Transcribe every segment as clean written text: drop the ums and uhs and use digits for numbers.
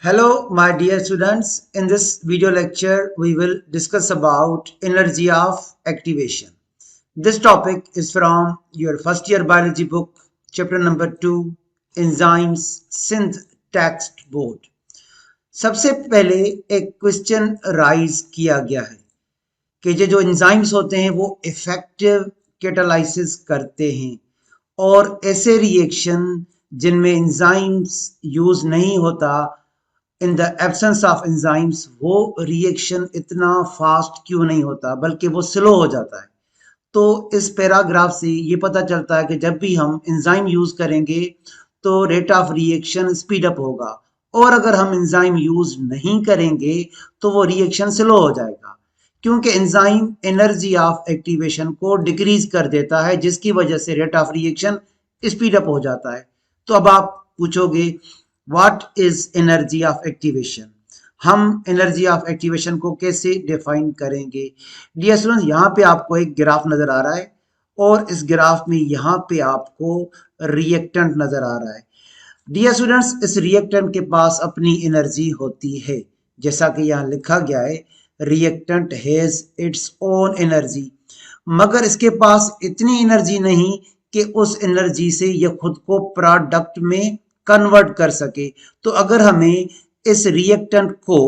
Hello, my dear students. In this video lecture, we will discuss about energy of activation. This topic is from your first year biology book, chapter number 2, Enzymes, Synth Text Board. सबसे पहले एक question rise किया गया है कि ये जो enzymes होते हैं वो इफेक्टिव कैटालाइसिस करते हैं और ऐसे रिएक्शन जिनमें एंजाइम्स यूज नहीं होता in the absence of enzymes वो रिएक्शन इतना फास्ट क्यों नहीं होता बल्कि वो स्लो हो जाता है। तो इस पैराग्राफ से ये पता चलता है कि जब भी हम एंजाइम यूज करेंगे तो rate of reaction speed up होगा और अगर हम एंजाइम यूज नहीं करेंगे तो वो रिएक्शन स्लो हो जाएगा क्योंकि एंजाइम एनर्जी ऑफ एक्टिवेशन को डिक्रीज कर देता है जिसकी वजह से rate of reaction speed up हो जाता है। तो अब आप पूछोगे what is energy of activation, हम एनर्जी ऑफ एक्टिवेशन को कैसे डिफाइन करेंगे। डियर स्टूडेंट्स, यहाँ पे आपको एक ग्राफ नजर आ रहा है और इस ग्राफ में यहाँ पे आपको रिएक्टेंट नजर आ रहा है। डियर स्टूडेंट्स, इस रिएक्टेंट के पास अपनी एनर्जी होती है, जैसा कि यहाँ लिखा गया है reactant has its own energy, मगर इसके पास इतनी एनर्जी नहीं कि उस एनर्जी से यह खुद को प्रोडक्ट में कन्वर्ट कर सके। तो अगर हमें इस रिएक्टेंट को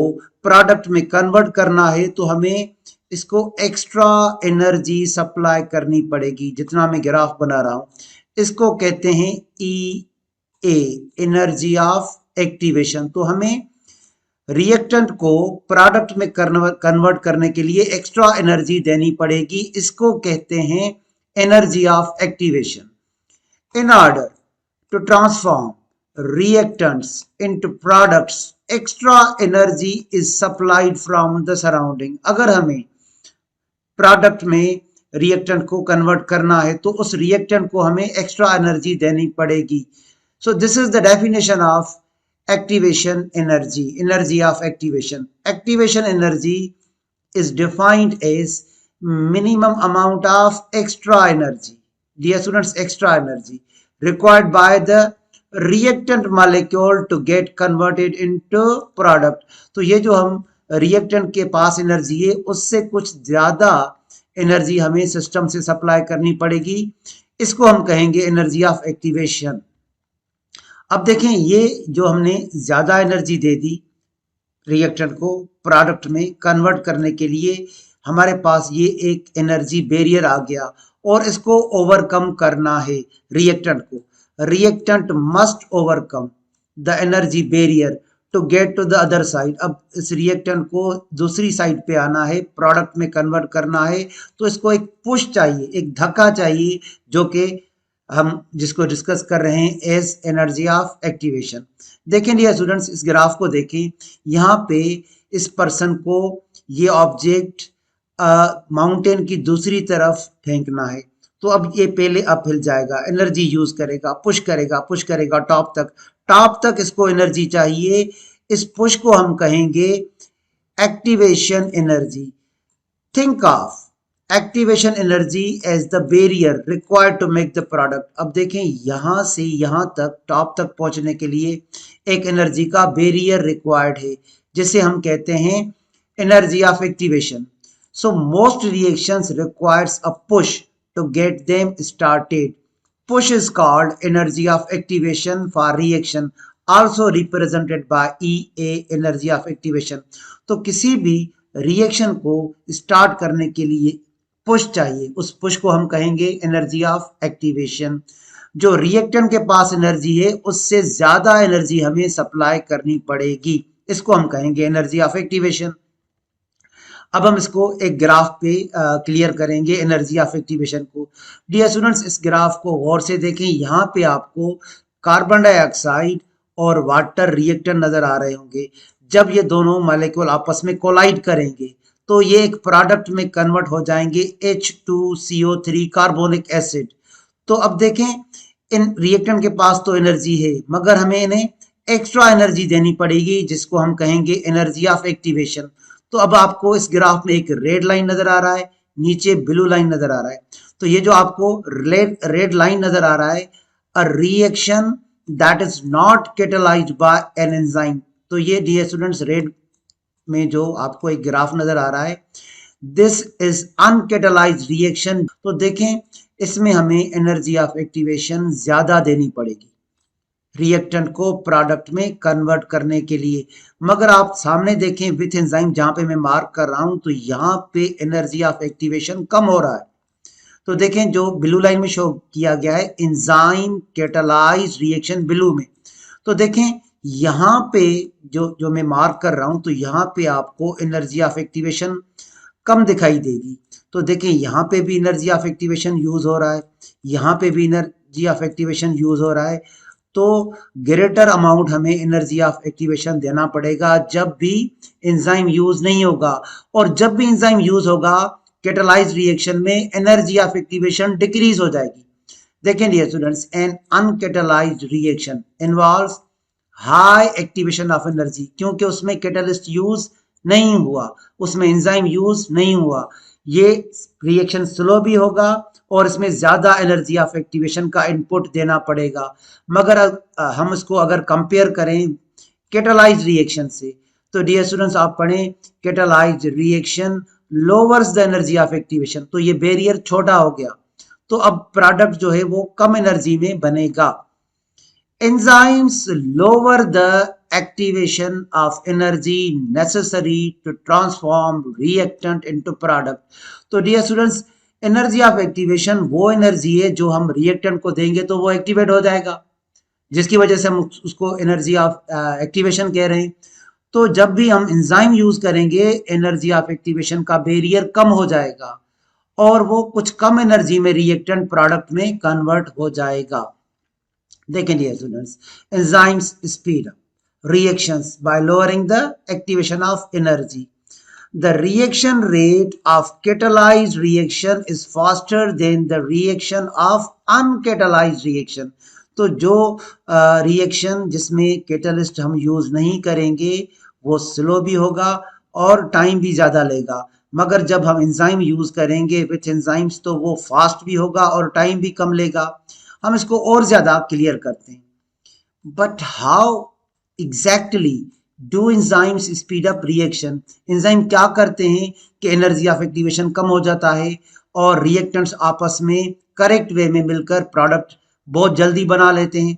प्रोडक्ट में कन्वर्ट करना है तो हमें इसको एक्स्ट्रा एनर्जी सप्लाई करनी पड़ेगी। जितना मैं ग्राफ बना रहा हूं इसको कहते हैं ई ए, एनर्जी ऑफ एक्टिवेशन। तो हमें रिएक्टेंट को प्रोडक्ट में कन्वर्ट करने के लिए एक्स्ट्रा एनर्जी देनी पड़ेगी, इसको कहते हैं energy of activation. In order to transform reactants into products, extra energy is supplied from the surrounding। अगर हमें प्रोडक्ट में रिएक्टेंट को कन्वर्ट करना है तो उस रिएक्टेंट को हमें एक्स्ट्रा एनर्जी देनी पड़ेगी। So this is the definition of activation energy, energy of activation. Activation energy is defined as minimum amount of extra energy, dear students, extra energy required by the reactant molecule to get converted into product। तो ये जो हम reactant के पास energy है उससे कुछ ज्यादा energy हमें सिस्टम से सप्लाई करनी पड़ेगी, इसको हम कहेंगे एनर्जी ऑफ एक्टिवेशन। अब देखें, ये जो हमने ज्यादा एनर्जी दे दी रिएक्टेंट को प्रोडक्ट में कन्वर्ट करने के लिए, हमारे पास ये एक एनर्जी बैरियर आ गया और इसको ओवरकम करना है रिएक्टेंट को। Reactant must overcome the energy barrier to get to the other side. अब इस रिएक्टेंट को दूसरी साइड पे आना है, प्रोडक्ट में कन्वर्ट करना है, तो इसको एक पुश चाहिए, एक धक्का चाहिए, जो कि हम जिसको डिस्कस कर रहे हैं एज एनर्जी ऑफ एक्टिवेशन। देखें डियर स्टूडेंट्स, इस ग्राफ को देखें, यहाँ पे इस पर्सन को ये ऑब्जेक्ट माउंटेन की दूसरी तरफ फेंकना है। तो अब ये पहले अपहिल जाएगा, एनर्जी यूज करेगा, पुश करेगा टॉप तक इसको एनर्जी चाहिए। इस पुश को हम कहेंगे activation energy. Think of activation energy as the barrier required to make the product. अब देखें, यहां से यहां तक टॉप तक पहुंचने के लिए एक एनर्जी का बैरियर रिक्वायर्ड है, जिसे हम कहते हैं energy of activation. So most reactions requires a push to get them started. Push is called energy of activation for reaction, also represented by EA, energy of activation। तो किसी भी reaction को start करने के लिए पुश चाहिए, उस push को हम कहेंगे एनर्जी ऑफ एक्टिवेशन। जो रिएक्टेंट के पास एनर्जी है उससे ज्यादा एनर्जी हमें सप्लाई करनी पड़ेगी, इसको हम कहेंगे एनर्जी ऑफ एक्टिवेशन। अब हम इसको एक ग्राफ पे क्लियर करेंगे एनर्जी ऑफ एक्टिवेशन को। डियर स्टूडेंट्स, इस ग्राफ को गौर से देखें, यहाँ पे आपको कार्बन डाइऑक्साइड और वाटर रिएक्टेंट नजर आ रहे होंगे। जब ये दोनों मॉलिक्यूल आपस में कोलाइड करेंगे तो ये एक प्रोडक्ट में कन्वर्ट हो जाएंगे H2CO3 कार्बोनिक एसिड। तो अब देखें, इन रिएक्टेंट के पास तो एनर्जी है मगर हमें इन्हें एक्स्ट्रा एनर्जी देनी पड़ेगी, जिसको हम कहेंगे एनर्जी ऑफ एक्टिवेशन। तो अब आपको इस ग्राफ में एक रेड लाइन नजर आ रहा है, नीचे ब्लू लाइन नजर आ रहा है। तो ये जो आपको रेड लाइन नजर आ रहा है, a reaction that is not catalyzed by an enzyme, तो ये डियर स्टूडेंट्स रेड में जो आपको एक ग्राफ नजर आ रहा है, दिस इज अनकेटलाइज्ड रिएक्शन। तो देखें इसमें हमें एनर्जी ऑफ एक्टिवेशन ज्यादा देनी पड़ेगी रिएक्टेंट को प्रोडक्ट में कन्वर्ट करने के लिए। मगर आप सामने देखें विथ एंजाइम, जहां पे मैं मार्क कर रहा हूं, तो यहां पे एनर्जी ऑफ एक्टिवेशन कम हो रहा है। तो देखें जो ब्लू लाइन में शो किया गया है एंजाइम कैटालाइज रिएक्शन ब्लू में, तो देखें यहां पे जो जो मैं मार्क कर रहा हूं, तो यहां पे आपको एनर्जी ऑफ एक्टिवेशन कम दिखाई देगी। तो देखें यहां पे भी एनर्जी ऑफ एक्टिवेशन यूज हो रहा है, यहां पे भी एनर्जी ऑफ एक्टिवेशन यूज हो रहा है। तो ग्रेटर अमाउंट हमें एनर्जी ऑफ एक्टिवेशन देना पड़ेगा जब भी एंजाइम यूज नहीं होगा, और जब भी एंजाइम यूज होगा कैटालाइज्ड रिएक्शन में एनर्जी ऑफ एक्टिवेशन डिक्रीज हो जाएगी। देखें dear students, an uncatalysed reaction involves high activation of energy, क्योंकि उसमें कैटालिस्ट यूज नहीं हुआ, उसमें एंजाइम यूज नहीं हुआ, ये रिएक्शन स्लो भी होगा और इसमें ज्यादा एनर्जी ऑफ एक्टिवेशन का इनपुट देना पड़ेगा। मगर हम इसको अगर कंपेयर करें कैटालाइज्ड रिएक्शन से, तो डियर स्टूडेंट्स आप पढ़ें catalysed reaction lowers the energy of activation, तो ये बैरियर छोटा हो गया, तो अब प्रोडक्ट जो है वो कम एनर्जी में बनेगा। Enzymes lower the activation of energy necessary to transform reactant into product. तो dear students energy of activation वो एनर्जी है जो हम रिएक्टेंट को देंगे तो वो एक्टिवेट हो जाएगा, जिसकी वजह से हम उसको एनर्जी ऑफ एक्टिवेशन कह रहे हैं। तो जब भी हम एंजाइम यूज करेंगे एनर्जी ऑफ एक्टिवेशन का बैरियर कम हो जाएगा और वो कुछ कम एनर्जी में रिएक्टेंट प्रोडक्ट में कन्वर्ट हो जाएगा। देखें dear students, enzymes speed up reactions by lowering the activation of energy. The reaction rate of catalyzed reaction is faster than the reaction of uncatalyzed reaction. तो जो रिएक्शन जिसमें catalyst हम use नहीं करेंगे वो स्लो भी होगा और टाइम भी ज्यादा लेगा, मगर जब हम एंजाइम यूज करेंगे विथ एंजाइम्स तो वो फास्ट भी होगा और टाइम भी कम लेगा। हम इसको और ज्यादा क्लियर करते हैं, but how exactly do enzymes speed up reaction. Enzyme क्या करते हैं कि एनर्जी ऑफ एक्टिवेशन कम हो जाता है और रिएक्टेंट्स आपस में करेक्ट वे में मिलकर प्रोडक्ट बहुत जल्दी बना लेते हैं।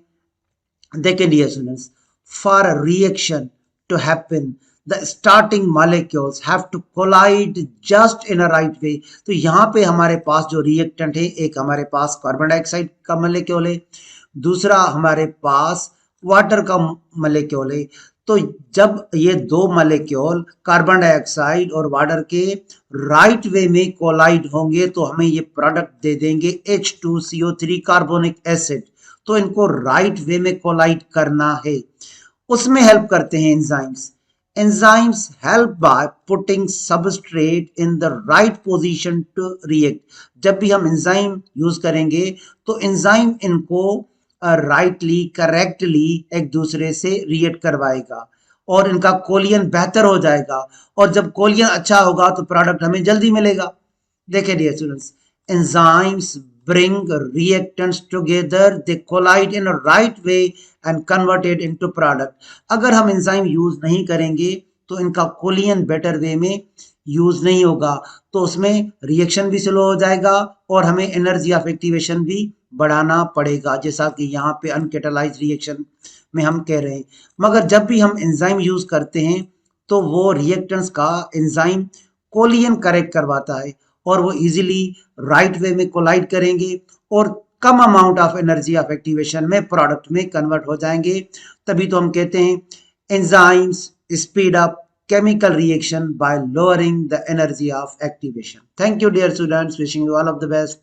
देखें dear students, for a reaction to happen the starting molecules have to collide just in a right way. तो यहाँ पे हमारे पास जो रिएक्टेंट है, एक हमारे पास कार्बन डाइऑक्साइड का मॉलिक्यूल है, दूसरा हमारे पास वाटर का मॉलिक्यूल है। तो जब ये दो मॉलिक्यूल कार्बन डाइऑक्साइड और वाटर के राइट वे में कोलाइड होंगे तो हमें ये प्रोडक्ट दे देंगे H2CO3 कार्बोनिक एसिड। तो इनको राइट वे में कोलाइड करना है, उसमें हेल्प करते हैं enzymes. Enzymes help by putting substrate in the right position to react. जब भी हम एंजाइम यूज करेंगे तो एंजाइम इनको राइटली करेक्टली एक दूसरे से रिएक्ट करवाएगा और इनका कोलियन बेहतर हो जाएगा, और जब कोलियन अच्छा होगा तो प्रोडक्ट हमें जल्दी मिलेगा। देखिए dear students, enzymes bring reactants together, they collide in a right way and convert it into product. अगर हम एंजाइम यूज नहीं करेंगे तो इनका कोलियन बेटर वे में यूज नहीं होगा, तो उसमें रिएक्शन भी स्लो हो जाएगा और हमें एनर्जी ऑफ एक्टिवेशन भी बढ़ाना पड़ेगा, जैसा कि यहाँ पे अनकैटालाइज्ड रिएक्शन में हम कह रहे हैं। मगर जब भी हम एंजाइम यूज करते हैं तो वो रिएक्टेंट्स का एंजाइम कोलियन करेक्ट करवाता है और वो इजीली राइट वे में कोलाइड करेंगे और कम amount of energy of activation में प्रोडक्ट में कन्वर्ट हो जाएंगे। तभी तो हम कहते हैं enzymes speed up chemical reaction by lowering the energy of activation. Thank you dear students, wishing you all of the best.